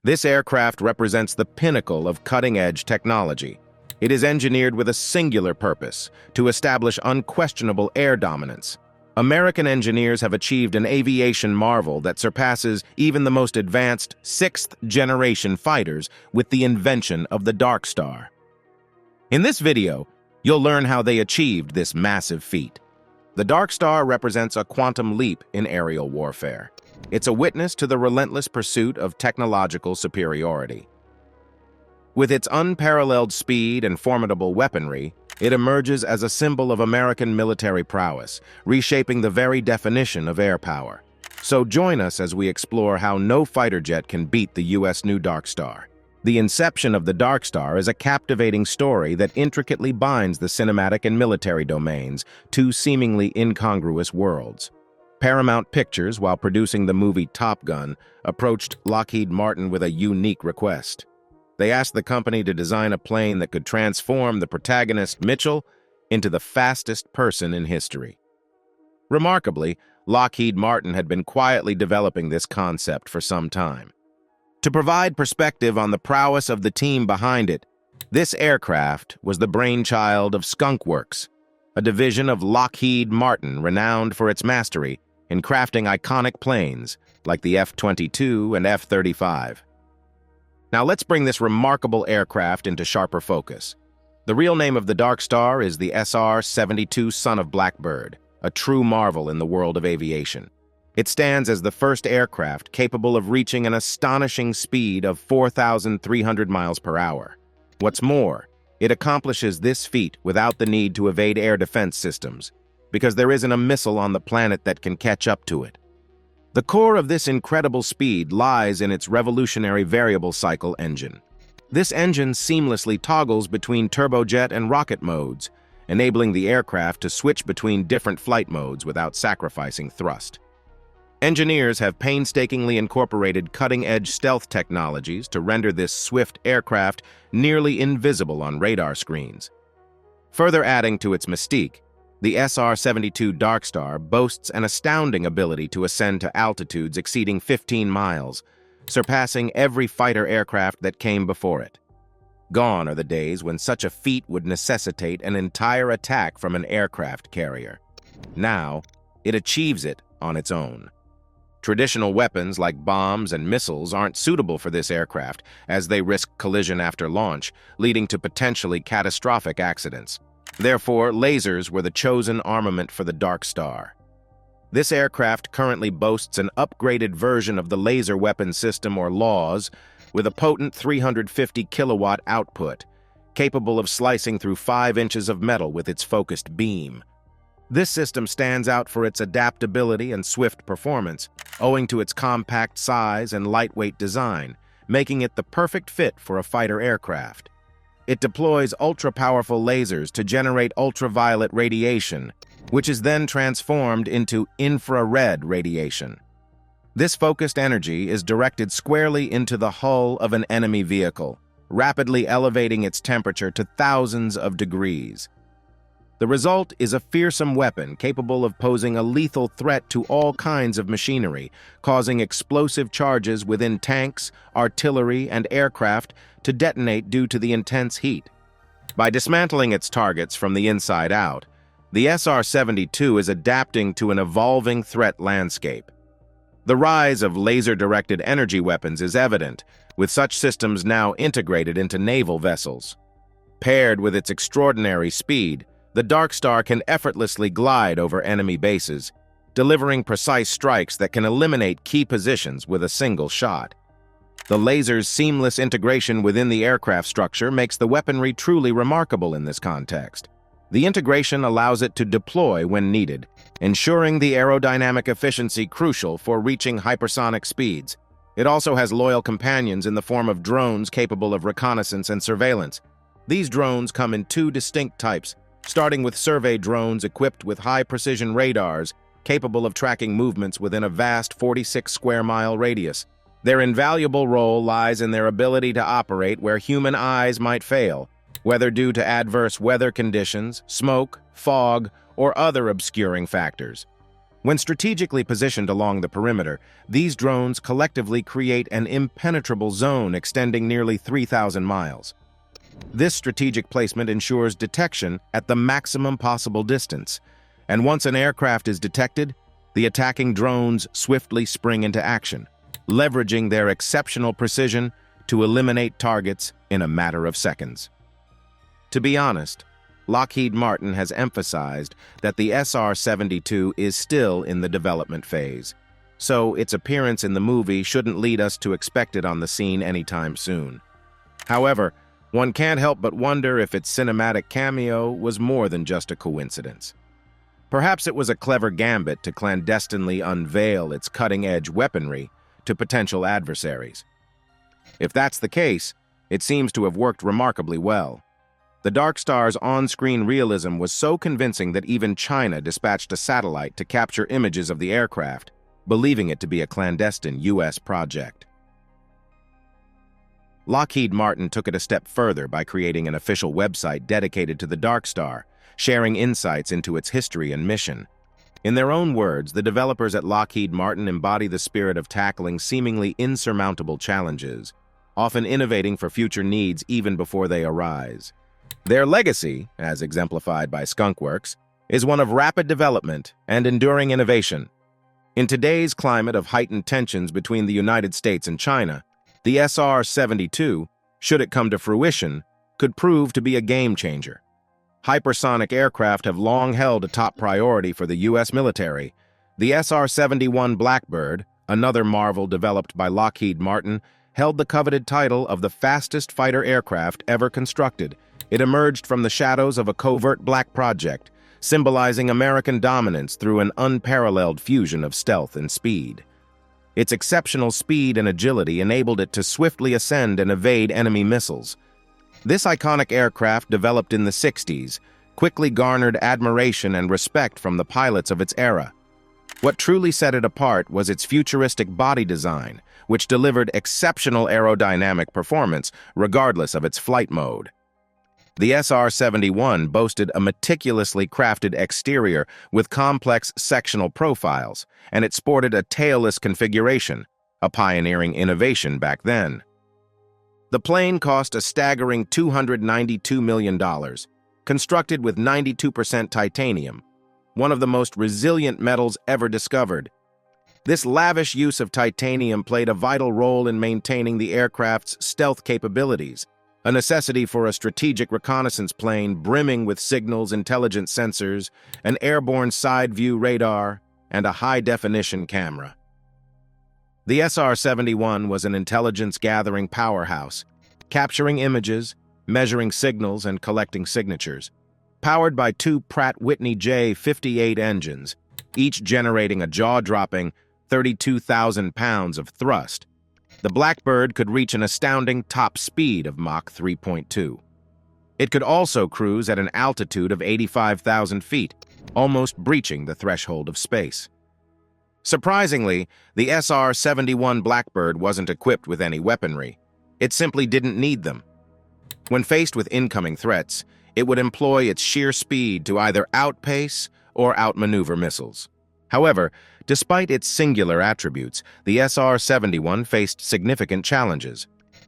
This aircraft represents the pinnacle of cutting-edge technology. It is engineered with a singular purpose, to establish unquestionable air dominance. American engineers have achieved an aviation marvel that surpasses even the most advanced sixth-generation fighters with the invention of the Darkstar. In this video, you'll learn how they achieved this massive feat. The Darkstar represents a quantum leap in aerial warfare. It's a witness to the relentless pursuit of technological superiority. With its unparalleled speed and formidable weaponry, it emerges as a symbol of American military prowess, reshaping the very definition of air power. So join us as we explore how no fighter jet can beat the U.S. new Darkstar. The inception of the Darkstar is a captivating story that intricately binds the cinematic and military domains, two seemingly incongruous worlds. Paramount Pictures, while producing the movie Top Gun, approached Lockheed Martin with a unique request. They asked the company to design a plane that could transform the protagonist, Mitchell, into the fastest person in history. Remarkably, Lockheed Martin had been quietly developing this concept for some time. To provide perspective on the prowess of the team behind it, this aircraft was the brainchild of Skunk Works, a division of Lockheed Martin renowned for its mastery in crafting iconic planes like the F-22 and F-35. Now let's bring this remarkable aircraft into sharper focus. The real name of the Darkstar is the SR-72 Son of Blackbird, a true marvel in the world of aviation. It stands as the first aircraft capable of reaching an astonishing speed of 4,300 miles per hour. What's more, it accomplishes this feat without the need to evade air defense systems, because there isn't a missile on the planet that can catch up to it. The core of this incredible speed lies in its revolutionary variable cycle engine. This engine seamlessly toggles between turbojet and rocket modes, enabling the aircraft to switch between different flight modes without sacrificing thrust. Engineers have painstakingly incorporated cutting-edge stealth technologies to render this swift aircraft nearly invisible on radar screens. Further adding to its mystique, the SR-72 Darkstar boasts an astounding ability to ascend to altitudes exceeding 15 miles, surpassing every fighter aircraft that came before it. Gone are the days when such a feat would necessitate an entire attack from an aircraft carrier. Now, it achieves it on its own. Traditional weapons like bombs and missiles aren't suitable for this aircraft, as they risk collision after launch, leading to potentially catastrophic accidents. Therefore, lasers were the chosen armament for the Darkstar. This aircraft currently boasts an upgraded version of the Laser Weapon System, or LAWS, with a potent 350 kilowatt output, capable of slicing through 5 inches of metal with its focused beam. This system stands out for its adaptability and swift performance, owing to its compact size and lightweight design, making it the perfect fit for a fighter aircraft. It deploys ultra-powerful lasers to generate ultraviolet radiation, which is then transformed into infrared radiation. This focused energy is directed squarely into the hull of an enemy vehicle, rapidly elevating its temperature to thousands of degrees. The result is a fearsome weapon capable of posing a lethal threat to all kinds of machinery, causing explosive charges within tanks, artillery, and aircraft to detonate due to the intense heat. By dismantling its targets from the inside out, the SR-72 is adapting to an evolving threat landscape. The rise of laser-directed energy weapons is evident, with such systems now integrated into naval vessels. Paired with its extraordinary speed, the Darkstar can effortlessly glide over enemy bases, delivering precise strikes that can eliminate key positions with a single shot. The laser's seamless integration within the aircraft structure makes the weaponry truly remarkable in this context. The integration allows it to deploy when needed, ensuring the aerodynamic efficiency crucial for reaching hypersonic speeds. It also has loyal companions in the form of drones capable of reconnaissance and surveillance. These drones come in 2 distinct types, starting with survey drones equipped with high-precision radars capable of tracking movements within a vast 46-square-mile radius. Their invaluable role lies in their ability to operate where human eyes might fail, whether due to adverse weather conditions, smoke, fog, or other obscuring factors. When strategically positioned along the perimeter, these drones collectively create an impenetrable zone extending nearly 3,000 miles. This strategic placement ensures detection at the maximum possible distance, and once an aircraft is detected, the attacking drones swiftly spring into action, leveraging their exceptional precision to eliminate targets in a matter of seconds. To be honest, Lockheed Martin has emphasized that the SR-72 is still in the development phase, so its appearance in the movie shouldn't lead us to expect it on the scene anytime soon. However, one can't help but wonder if its cinematic cameo was more than just a coincidence. Perhaps it was a clever gambit to clandestinely unveil its cutting-edge weaponry to potential adversaries. If that's the case, it seems to have worked remarkably well. The Darkstar's on-screen realism was so convincing that even China dispatched a satellite to capture images of the aircraft, believing it to be a clandestine U.S. project. Lockheed Martin took it a step further by creating an official website dedicated to the Darkstar, sharing insights into its history and mission. In their own words, the developers at Lockheed Martin embody the spirit of tackling seemingly insurmountable challenges, often innovating for future needs even before they arise. Their legacy, as exemplified by Skunkworks, is one of rapid development and enduring innovation. In today's climate of heightened tensions between the United States and China, the SR-72, should it come to fruition, could prove to be a game-changer. Hypersonic aircraft have long held a top priority for the U.S. military. The SR-71 Blackbird, another marvel developed by Lockheed Martin, held the coveted title of the fastest fighter aircraft ever constructed. It emerged from the shadows of a covert black project, symbolizing American dominance through an unparalleled fusion of stealth and speed. Its exceptional speed and agility enabled it to swiftly ascend and evade enemy missiles. This iconic aircraft, developed in the 60s, quickly garnered admiration and respect from the pilots of its era. What truly set it apart was its futuristic body design, which delivered exceptional aerodynamic performance regardless of its flight mode. The SR-71 boasted a meticulously crafted exterior with complex sectional profiles, and it sported a tailless configuration, a pioneering innovation back then. The plane cost a staggering $292 million, constructed with 92% titanium, one of the most resilient metals ever discovered. This lavish use of titanium played a vital role in maintaining the aircraft's stealth capabilities, a necessity for a strategic reconnaissance plane brimming with signals, intelligence sensors, an airborne side-view radar, and a high-definition camera. The SR-71 was an intelligence-gathering powerhouse, capturing images, measuring signals, and collecting signatures. Powered by two Pratt & Whitney J58 engines, each generating a jaw-dropping 32,000 pounds of thrust, the Blackbird could reach an astounding top speed of Mach 3.2. It could also cruise at an altitude of 85,000 feet, almost breaching the threshold of space. Surprisingly, the SR-71 Blackbird wasn't equipped with any weaponry. It simply didn't need them. When faced with incoming threats, it would employ its sheer speed to either outpace or outmaneuver missiles. However, despite its singular attributes, the SR-71 faced significant challenges.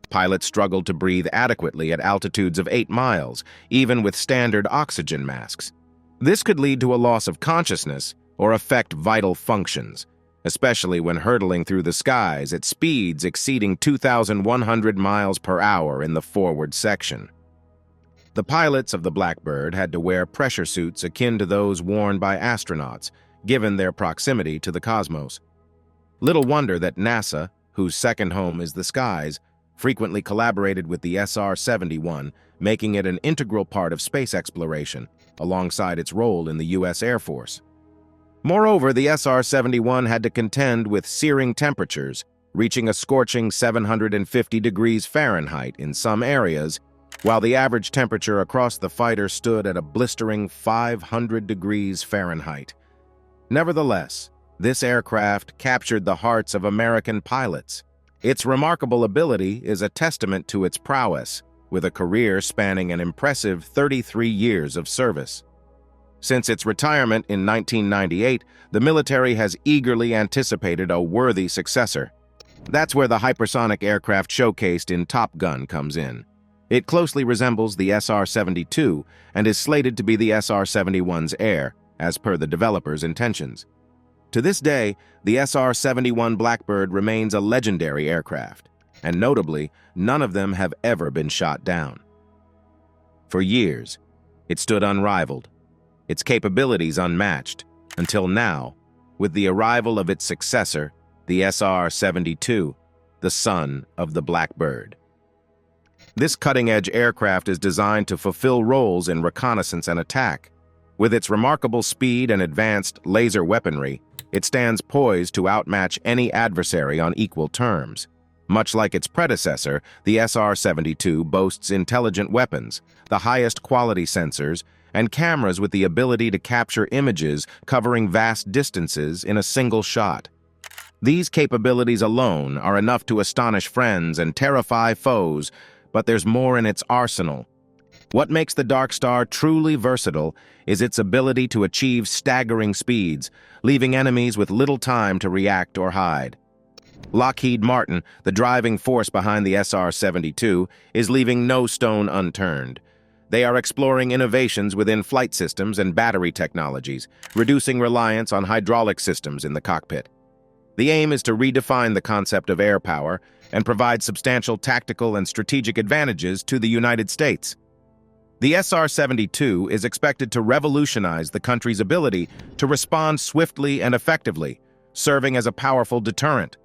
Pilots struggled to breathe adequately at altitudes of 8 miles, even with standard oxygen masks. This could lead to a loss of consciousness or affect vital functions, especially when hurtling through the skies at speeds exceeding 2,100 miles per hour in the forward section. The pilots of the Blackbird had to wear pressure suits akin to those worn by astronauts, given their proximity to the cosmos. Little wonder that NASA, whose second home is the skies, frequently collaborated with the SR-71, making it an integral part of space exploration, alongside its role in the U.S. Air Force. Moreover, the SR-71 had to contend with searing temperatures, reaching a scorching 750 degrees Fahrenheit in some areas, while the average temperature across the fighter stood at a blistering 500 degrees Fahrenheit. Nevertheless, this aircraft captured the hearts of American pilots. Its remarkable ability is a testament to its prowess, with a career spanning an impressive 33 years of service. Since its retirement in 1998, the military has eagerly anticipated a worthy successor. That's where the hypersonic aircraft showcased in Top Gun comes in. It closely resembles the SR-72 and is slated to be the SR-71's heir, as per the developers' intentions. To this day, the SR-71 Blackbird remains a legendary aircraft, and notably, none of them have ever been shot down. For years, it stood unrivaled, its capabilities unmatched, until now, with the arrival of its successor, the SR-72, the son of the Blackbird. This cutting-edge aircraft is designed to fulfill roles in reconnaissance and attack. With its remarkable speed and advanced laser weaponry, it stands poised to outmatch any adversary on equal terms. Much like its predecessor, the SR-72 boasts intelligent weapons, the highest quality sensors, and cameras with the ability to capture images covering vast distances in a single shot. These capabilities alone are enough to astonish friends and terrify foes, but there's more in its arsenal. What makes the Darkstar truly versatile is its ability to achieve staggering speeds, leaving enemies with little time to react or hide. Lockheed Martin, the driving force behind the SR-72, is leaving no stone unturned. They are exploring innovations within flight systems and battery technologies, reducing reliance on hydraulic systems in the cockpit. The aim is to redefine the concept of air power and provide substantial tactical and strategic advantages to the United States. The SR-72 is expected to revolutionize the country's ability to respond swiftly and effectively, serving as a powerful deterrent.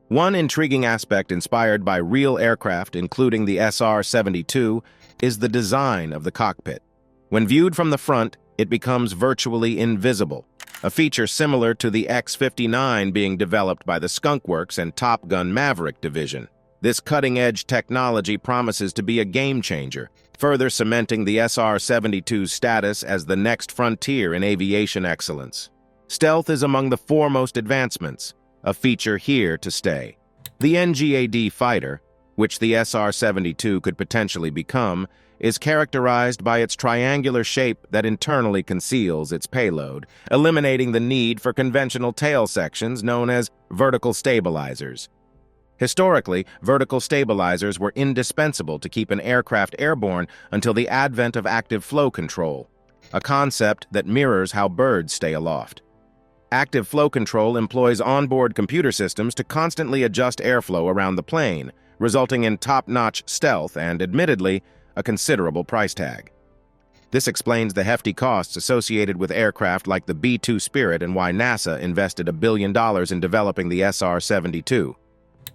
One intriguing aspect inspired by real aircraft, including the SR-72, is the design of the cockpit. When viewed from the front, it becomes virtually invisible, a feature similar to the X-59 being developed by the Skunk Works and Top Gun Maverick division. This cutting-edge technology promises to be a game-changer, further cementing the SR-72's status as the next frontier in aviation excellence. Stealth is among the foremost advancements, a feature here to stay. The NGAD fighter, which the SR-72 could potentially become, is characterized by its triangular shape that internally conceals its payload, eliminating the need for conventional tail sections known as vertical stabilizers. Historically, vertical stabilizers were indispensable to keep an aircraft airborne until the advent of active flow control, a concept that mirrors how birds stay aloft. Active flow control employs onboard computer systems to constantly adjust airflow around the plane, resulting in top-notch stealth and, admittedly, a considerable price tag. This explains the hefty costs associated with aircraft like the B-2 Spirit and why NASA invested $1 billion in developing the SR-72.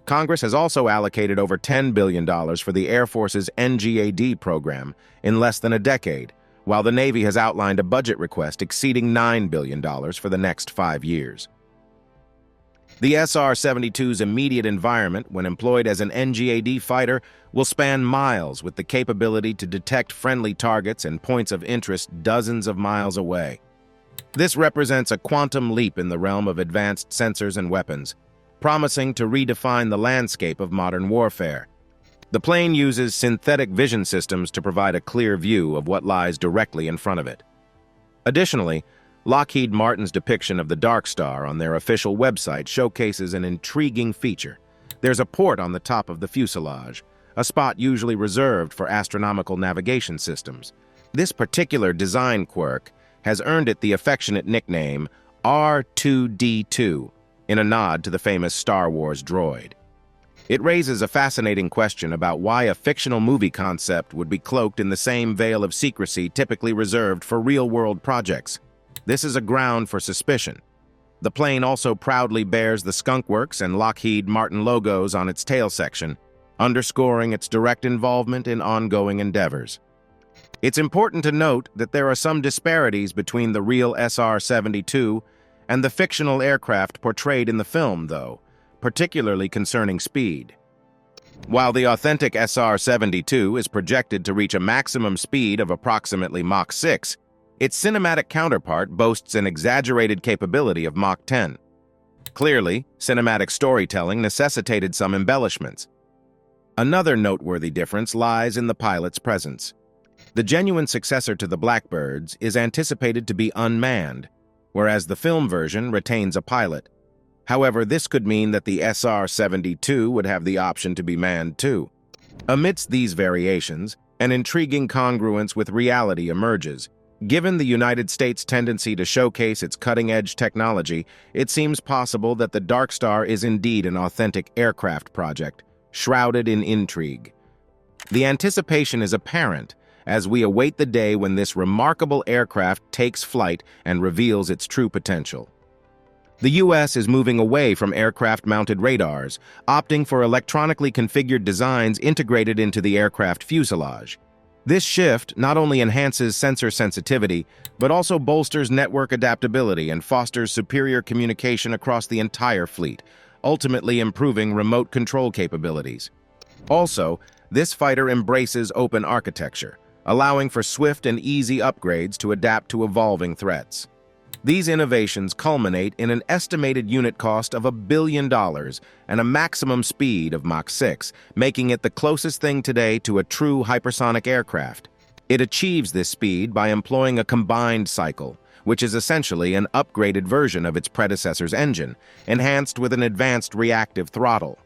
Congress has also allocated over $10 billion for the Air Force's NGAD program in less than a decade, while the Navy has outlined a budget request exceeding $9 billion for the next 5 years. The SR-72's immediate environment, when employed as an NGAD fighter, will span miles with the capability to detect friendly targets and points of interest dozens of miles away. This represents a quantum leap in the realm of advanced sensors and weapons, promising to redefine the landscape of modern warfare. The plane uses synthetic vision systems to provide a clear view of what lies directly in front of it. Additionally, Lockheed Martin's depiction of the Darkstar on their official website showcases an intriguing feature. There's a port on the top of the fuselage, a spot usually reserved for astronomical navigation systems. This particular design quirk has earned it the affectionate nickname R2-D2, in a nod to the famous Star Wars droid. It raises a fascinating question about why a fictional movie concept would be cloaked in the same veil of secrecy typically reserved for real-world projects. This is a ground for suspicion. The plane also proudly bears the Skunk Works and Lockheed Martin logos on its tail section, underscoring its direct involvement in ongoing endeavors. It's important to note that there are some disparities between the real SR-72 and the fictional aircraft portrayed in the film, though, particularly concerning speed. While the authentic SR-72 is projected to reach a maximum speed of approximately Mach 6, its cinematic counterpart boasts an exaggerated capability of Mach 10. Clearly, cinematic storytelling necessitated some embellishments. Another noteworthy difference lies in the pilot's presence. The genuine successor to the Blackbirds is anticipated to be unmanned, whereas the film version retains a pilot. However, this could mean that the SR-72 would have the option to be manned too. Amidst these variations, an intriguing congruence with reality emerges. Given the United States' tendency to showcase its cutting-edge technology, it seems possible that the Darkstar is indeed an authentic aircraft project, shrouded in intrigue. The anticipation is apparent as we await the day when this remarkable aircraft takes flight and reveals its true potential. The U.S. is moving away from aircraft-mounted radars, opting for electronically configured designs integrated into the aircraft fuselage. This shift not only enhances sensor sensitivity, but also bolsters network adaptability and fosters superior communication across the entire fleet, ultimately improving remote control capabilities. Also, this fighter embraces open architecture, allowing for swift and easy upgrades to adapt to evolving threats. These innovations culminate in an estimated unit cost of $1 billion and a maximum speed of Mach 6, making it the closest thing today to a true hypersonic aircraft. It achieves this speed by employing a combined cycle, which is essentially an upgraded version of its predecessor's engine, enhanced with an advanced reactive throttle.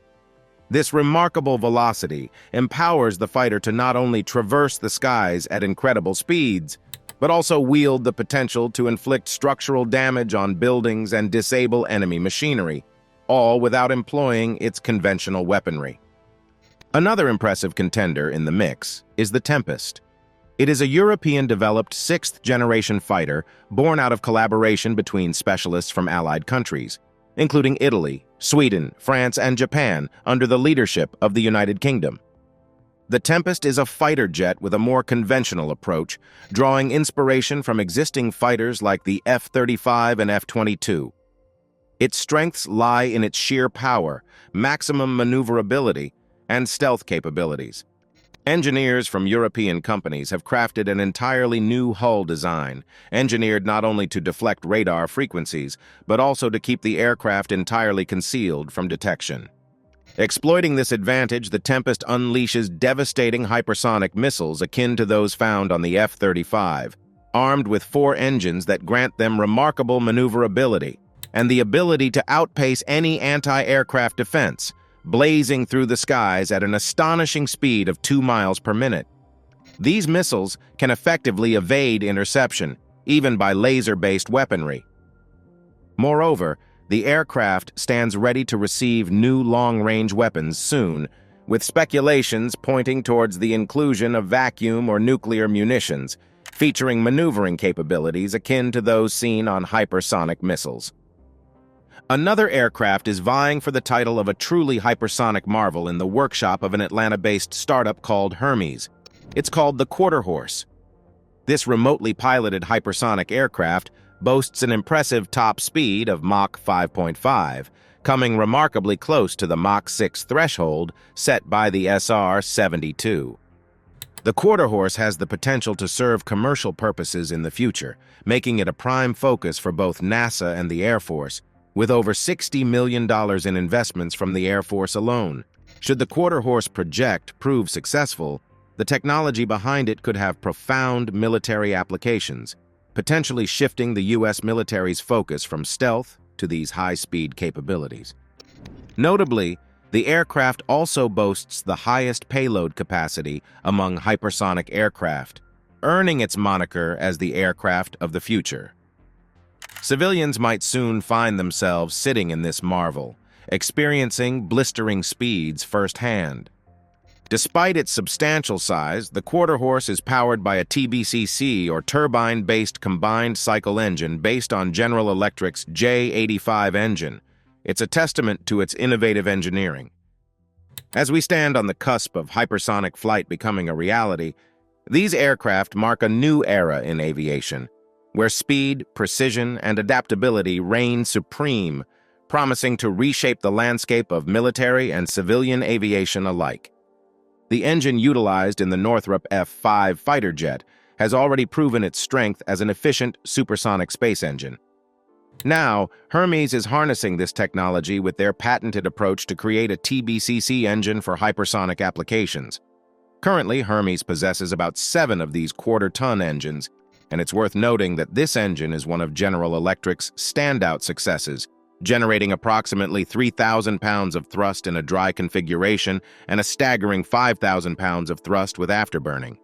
This remarkable velocity empowers the fighter to not only traverse the skies at incredible speeds, but also wield the potential to inflict structural damage on buildings and disable enemy machinery, all without employing its conventional weaponry. Another impressive contender in the mix is the Tempest. It is a European-developed sixth-generation fighter born out of collaboration between specialists from allied countries, including Italy, Sweden, France, and Japan, under the leadership of the United Kingdom. The Tempest is a fighter jet with a more conventional approach, drawing inspiration from existing fighters like the F-35 and F-22. Its strengths lie in its sheer power, maximum maneuverability, and stealth capabilities. Engineers from European companies have crafted an entirely new hull design, engineered not only to deflect radar frequencies, but also to keep the aircraft entirely concealed from detection. Exploiting this advantage, the Tempest unleashes devastating hypersonic missiles akin to those found on the F-35, armed with 4 engines that grant them remarkable maneuverability and the ability to outpace any anti-aircraft defense, blazing through the skies at an astonishing speed of 2 miles per minute. These missiles can effectively evade interception, even by laser-based weaponry. Moreover, the aircraft stands ready to receive new long-range weapons soon, with speculations pointing towards the inclusion of vacuum or nuclear munitions, featuring maneuvering capabilities akin to those seen on hypersonic missiles. Another aircraft is vying for the title of a truly hypersonic marvel in the workshop of an Atlanta-based startup called Hermes. It's called the Quarter Horse. This remotely piloted hypersonic aircraft boasts an impressive top speed of Mach 5.5, coming remarkably close to the Mach 6 threshold set by the SR-72. The Quarter Horse has the potential to serve commercial purposes in the future, making it a prime focus for both NASA and the Air Force, with over $60 million in investments from the Air Force alone. Should the Quarter Horse project prove successful, the technology behind it could have profound military applications, potentially shifting the U.S. military's focus from stealth to these high-speed capabilities. Notably, the aircraft also boasts the highest payload capacity among hypersonic aircraft, earning its moniker as the aircraft of the future. Civilians might soon find themselves sitting in this marvel, experiencing blistering speeds firsthand. Despite its substantial size, the Quarter Horse is powered by a TBCC or turbine-based combined cycle engine based on General Electric's J85 engine. It's a testament to its innovative engineering. As we stand on the cusp of hypersonic flight becoming a reality, these aircraft mark a new era in aviation, where speed, precision, and adaptability reign supreme, promising to reshape the landscape of military and civilian aviation alike. The engine utilized in the Northrop F-5 fighter jet has already proven its strength as an efficient supersonic space engine. Now, Hermes is harnessing this technology with their patented approach to create a TBCC engine for hypersonic applications. Currently, Hermes possesses about 7 of these quarter-ton engines, and it's worth noting that this engine is one of General Electric's standout successes, generating approximately 3,000 pounds of thrust in a dry configuration and a staggering 5,000 pounds of thrust with afterburning.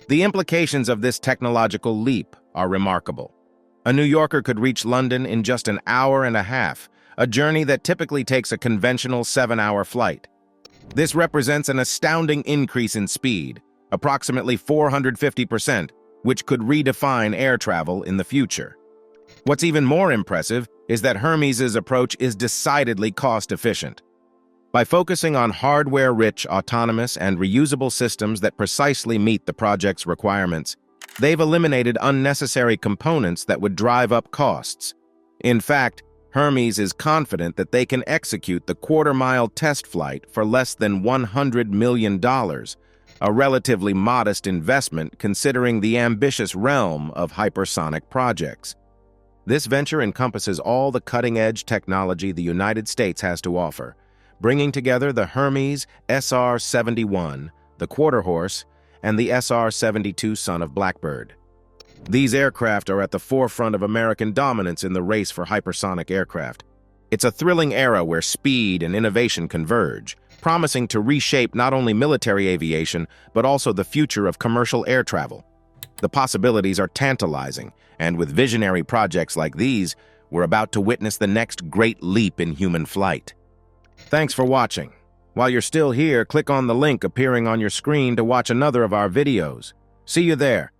The implications of this technological leap are remarkable. A New Yorker could reach London in just an hour and a half, a journey that typically takes a conventional 7-hour flight. This represents an astounding increase in speed, approximately 450%, which could redefine air travel in the future. What's even more impressive is that Hermes's approach is decidedly cost-efficient. By focusing on hardware-rich, autonomous, and reusable systems that precisely meet the project's requirements, they've eliminated unnecessary components that would drive up costs. In fact, Hermes is confident that they can execute the quarter-mile test flight for less than $100 million, a relatively modest investment considering the ambitious realm of hypersonic projects. This venture encompasses all the cutting-edge technology the United States has to offer, bringing together the Hermes SR-71, the Quarter Horse, and the SR-72 Son of Blackbird. These aircraft are at the forefront of American dominance in the race for hypersonic aircraft. It's a thrilling era where speed and innovation converge, promising to reshape not only military aviation, but also the future of commercial air travel. The possibilities are tantalizing, and with visionary projects like these, we're about to witness the next great leap in human flight. Thanks for watching. While you're still here, click on the link appearing on your screen to watch another of our videos. See you there.